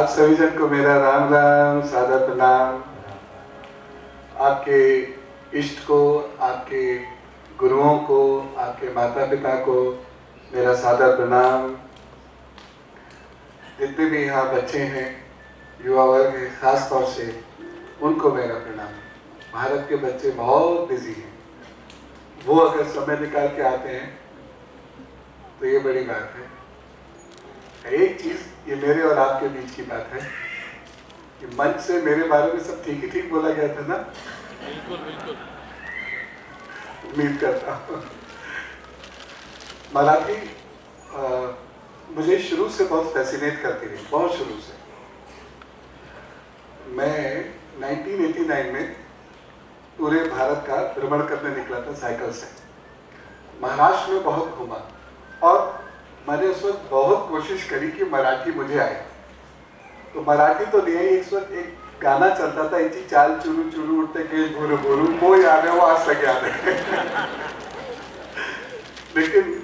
आप सभी जन को मेरा राम राम, सादर प्रणाम। आपके इष्ट को, आपके गुरुओं को, आपके माता पिता को मेरा सादर प्रणाम। जितने भी यहाँ बच्चे हैं, युवा वर्ग है, खास तौर से उनको मेरा प्रणाम। भारत के बच्चे बहुत बिजी हैं, वो अगर समय निकाल के आते हैं तो ये बड़ी बात है। एक चीज, ये मेरे और आपके बीच की बात है कि मंच से मेरे बारे में सब ठीक ही ठीक बोला गया था ना? बिल्कुल बिल्कुल। उम्मीद करता हूँ। मराठी मुझे शुरू से बहुत फैसिनेट करती रही, बहुत शुरू से। मैं 1989 में पूरे भारत का भ्रमण करने निकला था साइकिल से। महाराष्ट्र में बहुत घूमा और मैंने उस वक्त बहुत कोशिश करी कि मराठी मुझे आए। तो मराठी तो नहीं आई, इस वक्त एक गाना चलता था, इची चाल चुरू चुरू उठते के भूरू भूरू, वो याद है, वो आज तक याद है। लेकिन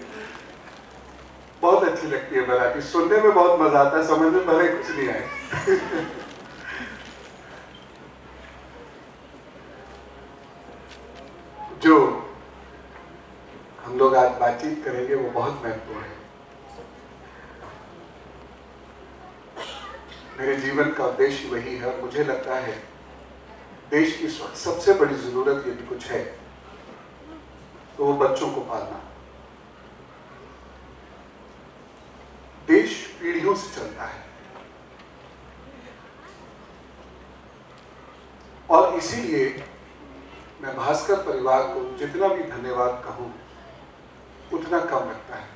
बहुत अच्छी लगती है मराठी, सुनने में बहुत मजा आता है, समझ में भले कुछ नहीं आए। जो हम लोग आज बातचीत करेंगे वो बहुत महत्वपूर्ण है। मेरे जीवन का उद्देश्य वही है और मुझे लगता है देश की सबसे बड़ी जरूरत यदि कुछ है तो वो बच्चों को पालना। देश पीढ़ियों से चलता है और इसीलिए मैं भास्कर परिवार को जितना भी धन्यवाद कहूं उतना कम लगता है।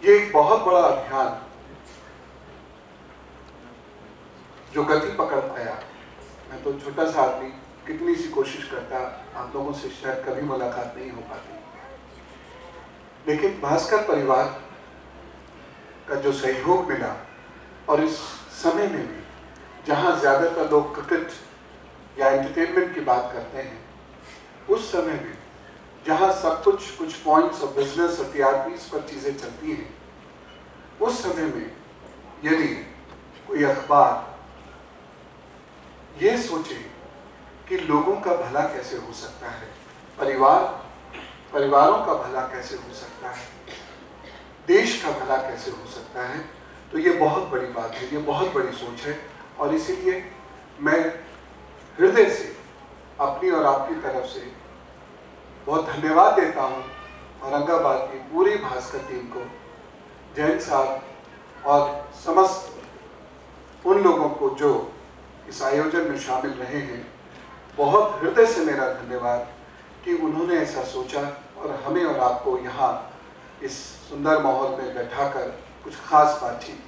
ये एक बहुत बड़ा अभियान जो गति पकड़ पाया। मैं तो छोटा सा आदमी, कितनी सी कोशिश करता, आप लोगों से शायद कभी मुलाकात नहीं हो पाती, लेकिन भास्कर परिवार का जो सहयोग मिला और इस समय में भी जहां ज्यादातर लोग क्रिकेट या एंटरटेनमेंट की बात करते हैं, उस समय में जहां सब कुछ पॉइंट्स और बिजनेस और टीआरपीज पर चीजें चलती हैं, उस समय में यदि कोई अखबार ये सोचे कि लोगों का भला कैसे हो सकता है, परिवारों का भला कैसे हो सकता है, देश का भला कैसे हो सकता है, तो ये बहुत बड़ी बात है, ये बहुत बड़ी सोच है। और इसीलिए मैं हृदय से अपनी और आपकी तरफ से बहुत धन्यवाद देता हूँ औरंगाबाद की पूरी भास्कर टीम को, जैन साहब और समस्त उन लोगों को जो इस आयोजन में शामिल रहे हैं। बहुत हृदय से मेरा धन्यवाद कि उन्होंने ऐसा सोचा और हमें और आपको यहाँ इस सुंदर माहौल में बैठाकर कुछ खास बातचीत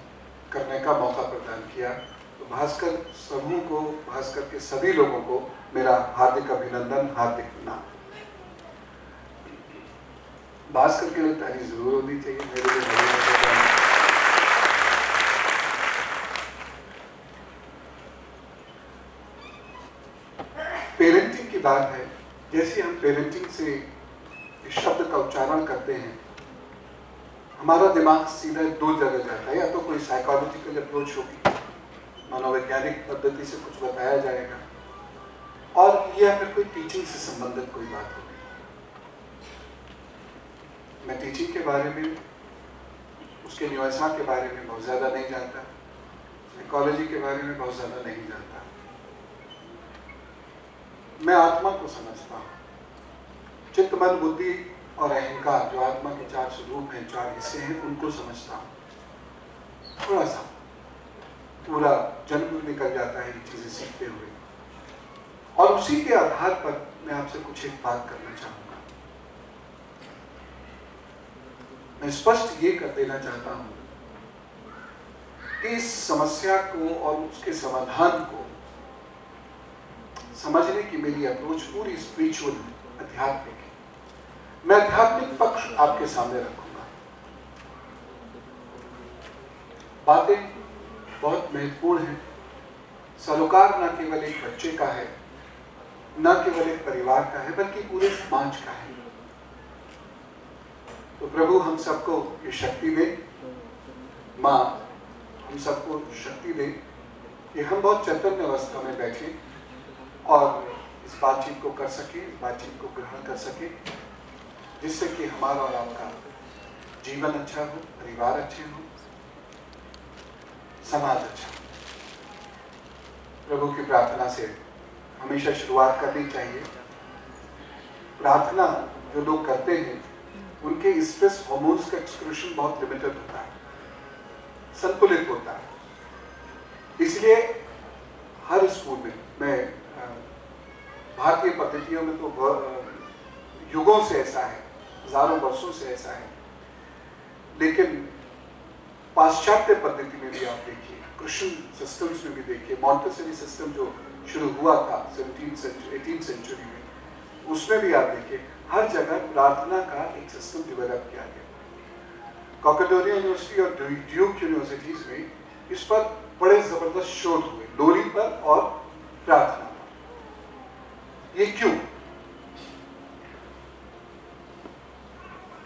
करने का मौका प्रदान किया। तो भास्कर समूह को, भास्कर के सभी लोगों को मेरा हार्दिक अभिनंदन, हार्दिक प्रणाम। भास्कर के लिए तारीफ जरूर होनी चाहिए, मेरे लिए पेरेंटिंग की बात है। जैसे हम पेरेंटिंग से इस शब्द का उच्चारण करते हैं, हमारा दिमाग सीधा दो जगह जाता है, या तो कोई साइकोलॉजिकल अप्रोच होगी, मनोवैज्ञानिक पद्धति से कुछ बताया जाएगा, और या फिर कोई टीचिंग से संबंधित कोई बात होगी। मैं टीचिंग के बारे में, उसके न्यूयसा के बारे में बहुत ज़्यादा नहीं जानता, साइकोलॉजी के बारे में बहुत ज़्यादा नहीं जानता। मैं आत्मा को समझता हूँ, चित्त, मन, बुद्धि और अहंकार, जो आत्मा के चार स्वरूप हैं, चार हिस्से हैं, उनको समझता हूँ। थोड़ा सा पूरा जन्म निकल जाता है ये चीजें सीखते हुए, और उसी के आधार पर मैं आपसे कुछ एक बात करना चाहूंगा। मैं स्पष्ट ये कर देना चाहता हूं कि इस समस्या को और उसके समाधान को समझने की मेरी अप्रोच पूरी स्पिरिचुअल, आध्यात्मिक है। मैं आध्यात्मिक पक्ष आपके सामने रखूंगा। बातें बहुत महत्वपूर्ण हैं। सरोकार न केवल एक बच्चे का है, न केवल एक परिवार का है, बल्कि पूरे समाज का है। तो प्रभु हम सबको ये शक्ति दे, माँ हम सबको शक्ति दे कि हम बहुत चैतन्य अवस्था में बैठे और इस बातचीत को कर सके, इस बातचीत को ग्रहण कर सके, जिससे कि हमारा और आपका जीवन अच्छा हो, परिवार अच्छे हो, समाज अच्छा हो। प्रभु की प्रार्थना से हमेशा शुरुआत करनी चाहिए। प्रार्थना जो लोग करते हैं उनके स्ट्रेस हार्मोन्स का एक्सक्रीशन बहुत लिमिटेड होता है, संतुलित होता है। इसलिए हर स्कूल में, मैं भारतीय पद्धतियों में तो युगों से ऐसा है, हजारों वर्षों से ऐसा है, लेकिन पाश्चात्य पद्धति में भी आप देखिए, क्रिश्चियन सिस्टम्स में भी देखिए, मॉन्टेसरी सिस्टम जो शुरू हुआ था 18th सेंचुरी में, उसमें भी आप देखिए हर जगह प्रार्थना का एक सिस्टम डेवलप किया गया। कॉकाडोरिया यूनिवर्सिटी और ड्यूक यूनिवर्सिटीज में इस पर बड़े जबरदस्त शोध हुए, लोरी पर और प्रार्थना पर। ये क्यों?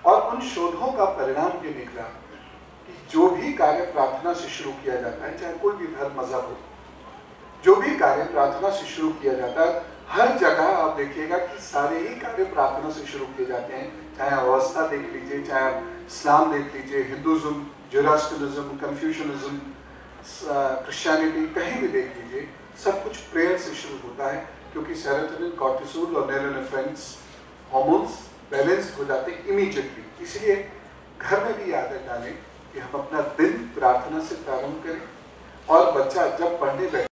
और उन शोधों का परिणाम ये निकला कि जो भी कार्य प्रार्थना से शुरू किया जाता है, चाहे कोई भी धर्म मजहब हो, जो भी कार्य प्रार्थना से शुरू किया जाता है, हर जगह आप देखिएगा कि सारे ही कार्य प्रार्थना से शुरू किए जाते हैं। चाहे आप अवस्था देख लीजिए, चाहे आप इस्लाम देख लीजिए, हिंदुज्म, जोरास्ट्रियनिज्म, कन्फ्यूशनिज्म, क्रिश्चियनिटी, कहीं भी देख लीजिए, सब कुछ प्रेयर से शुरू होता है, क्योंकि सेरोटोनिन, कॉर्टिसोल और नॉरएपिनेफ्राइन हार्मोन्स बैलेंस हो जाते हैं इमीडिएटली। इसलिए घर में भी आदत डालें कि हम अपना दिन प्रार्थना से प्रारंभ करें, और बच्चा जब पढ़ने बैठे